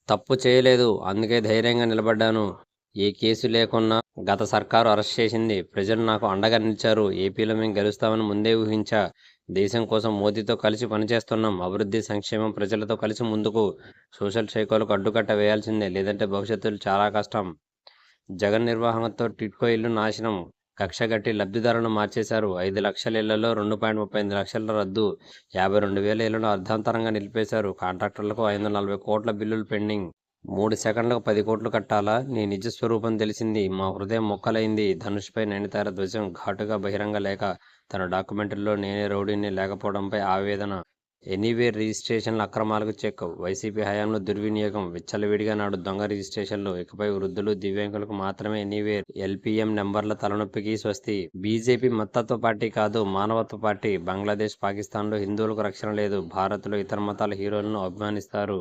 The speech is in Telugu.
తప్పు చేయలేదు. అందుకే ధైర్యంగా నిలబడ్డాను. ఏ కేసు లేకున్నా గత సర్కారు అరెస్ట్ చేసింది. ప్రజలు నాకు అండగా నిలిచారు. ఏపీలో మేం గెలుస్తామని ముందే ఊహించా. దేశం కోసం మోదీతో కలిసి పనిచేస్తున్నాం. అభివృద్ధి, సంక్షేమం ప్రజలతో కలిసి ముందుకు. సోషల్ సైకోలకు అడ్డుకట్ట వేయాల్సిందే. లేదంటే భవిష్యత్తులో చాలా కష్టం. జగన్ నిర్వాహకంతో టిడ్కో ఇళ్లు నాశనం. కక్షగట్టి లబ్ధిదారులను మార్చేశారు. 5 లక్షల ఇళ్లలో 2.38 లక్షల రద్దు. 52,000 ఇళ్లను అర్ధాంతరంగా నిలిపేశారు. కాంట్రాక్టర్లకు 540 కోట్ల బిల్లులు పెండింగ్. 3 సెకన్లకు 10 కోట్లు కట్టాలా? నీ నిజ స్వరూపం తెలిసింది. మా హృదయం మొక్కలైంది. ధనుష్పై నయనతార ధ్వజం ఘాటుగా బహిరంగ లేఖ. తన డాక్యుమెంటరీలో నేనే రౌడీని లేకపోవడంపై ఆవేదన. ఎనీవేర్ రిజిస్ట్రేషన్ల అక్రమాలకు చెక్. వైసీపీ హయాంలో దుర్వినియోగం. విచ్చలవిడిగా నాడు దొంగ రిజిస్ట్రేషన్లు. ఇకపై వృద్ధులు, దివ్యాంగులకు మాత్రమే ఎనీవేర్. ఎల్పీఎం నెంబర్ల తలనొప్పికి స్వస్తి. బీజేపీ మతత్వ పార్టీ కాదు, మానవత్వ పార్టీ. బంగ్లాదేశ్, పాకిస్తాన్లో హిందువులకు రక్షణ లేదు. భారత్లో ఇతర మతాల హీరోలను అభిమానిస్తారు.